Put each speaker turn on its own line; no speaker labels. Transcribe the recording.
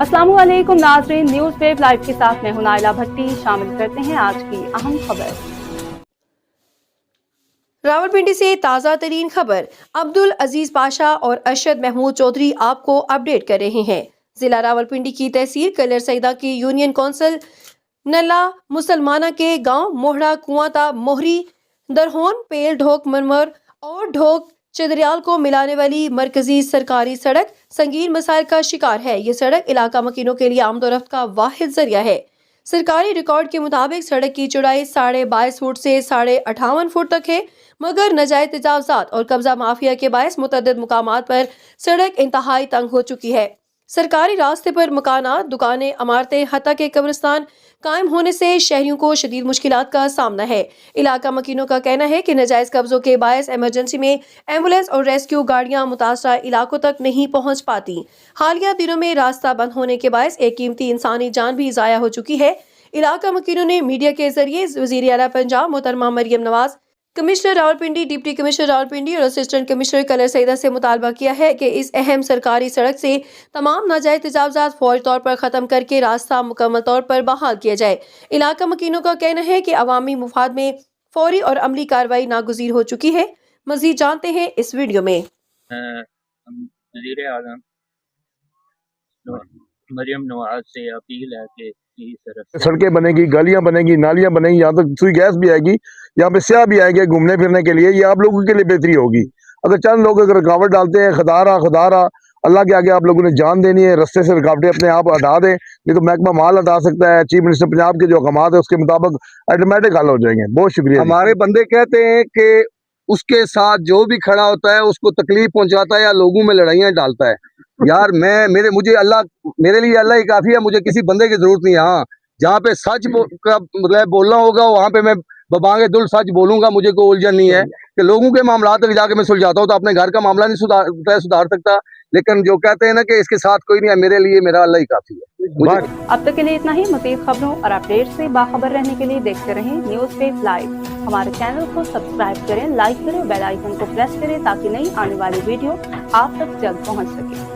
अस्सलामुअलैकुम नाज़रीन, news web live के साथ मैं हूं नाइला भट्टी। शामिल करते हैं आज की अहम खबर।
रावलपिंडी से ताज़ा तरीन खबर। अब्दुल अजीज पाशा और अरशद महमूद चौधरी आपको अपडेट कर रहे हैं। जिला रावलपिंडी की तहसील कलर सईदा की यूनियन कौंसिल नल्ला मुसलमाना के गांव मोहड़ा कुआंता मोहरी दरहोन पेल ढोक मनवर और ढोक चदरियाल को मिलाने वाली मरकजी सरकारी सड़क संगीन मसाइल का शिकार है। ये सड़क इलाका मकीनों के लिए आमदोरफ्त का वाहिद जरिया है। सरकारी रिकॉर्ड के मुताबिक सड़क की चौड़ाई 22.5 फुट से 58.5 फुट तक है, मगर नाजायज तजावजात और कब्जा माफिया के बायस मुतअद्दिद मुकामात पर सड़क इंतहाई तंग हो चुकी है। सरकारी रास्ते पर मकानात, दुकानें, इमारतें, हत्ता के कब्रिस्तान कायम होने से शहरियों को शदीद मुश्किलात का सामना है। इलाका मकीनों का कहना है कि नाजायज कब्जों के बायस इमरजेंसी में एम्बुलेंस और रेस्क्यू गाड़ियां मुतासरा इलाकों तक नहीं पहुंच पाती। हालिया दिनों में रास्ता बंद होने के बायस एक कीमती इंसानी जान भी ज़ाया हो चुकी है। इलाका मकीनों ने मीडिया के जरिए वज़ीर आला पंजाब मोहतरमा Maryam Nawaz, commissioner Rawalpindi, deputy commissioner Rawalpindi और असिस्टेंट कमिश्नर कलर सईदा से मुतालबा किया है कि इस अहम सरकारी सड़क से तमाम नाजायज तजावजात फौरी तौर पर ख़त्म करके रास्ता मुकम्मल तौर पर बहाल किया जाए। इलाका मकीनों का कहना है कि अवामी मुफाद में फौरी और अमली कार्रवाई नागुज़ीर हो चुकी है। मज़ीद जानते हैं इस वीडियो में।
वज़ीर आज़म मरियम नवाज से अपील है कि
सड़कें बनेगी, गलियां बनेगी, नालियां बनेगी, यहाँ तक सुई गैस भी आएगी, यहाँ पे स्याह भी आएंगे घूमने फिरने के लिए। ये आप लोगों के लिए बेहतरी होगी। अगर चंद लोग अगर रुकावट डालते हैं, खुदा अल्लाह के आगे आप लोगों ने जान देनी है। रास्ते से रुकावटें अपने आप हटा दें, ये तो महकमा माल हटा सकता है। चीफ मिनिस्टर पंजाब के जो अहकामात है उसके मुताबिक ऑटोमेटिक हल हो जाएंगे। बहुत शुक्रिया।
हमारे बंदे कहते हैं कि उसके साथ जो भी खड़ा होता है उसको तकलीफ पहुंचाता है या लोगों में लड़ाइयाँ डालता है। यार मुझे अल्लाह, मेरे लिए अल्लाह ही काफी है, मुझे किसी बंदे की जरूरत नहीं है। हाँ, जहाँ पे सच का मतलब बोलना होगा वहाँ पे मैं बबांगे दुल सच बोलूंगा। मुझे कोई उलझन नहीं है कि लोगों के मामला तक जाके मैं सुलझाता हूँ, तो अपने घर का मामला नहीं सुधार सकता। लेकिन जो कहते हैं ना कि इसके साथ कोई नहीं है, मेरे लिए मेरा अल्लाह ही काफी है।
अब तक के लिए इतना ही। मज़ीद खबरों और अपडेट से बाखबर रहने के लिए देखते रहें न्यूज़ वेब लाइव। हमारे चैनल को सब्सक्राइब करें, लाइक करें, बेल आइकन को प्रेस करें ताकि नई आने वाली वीडियो आप तक जल्द पहुंच सके।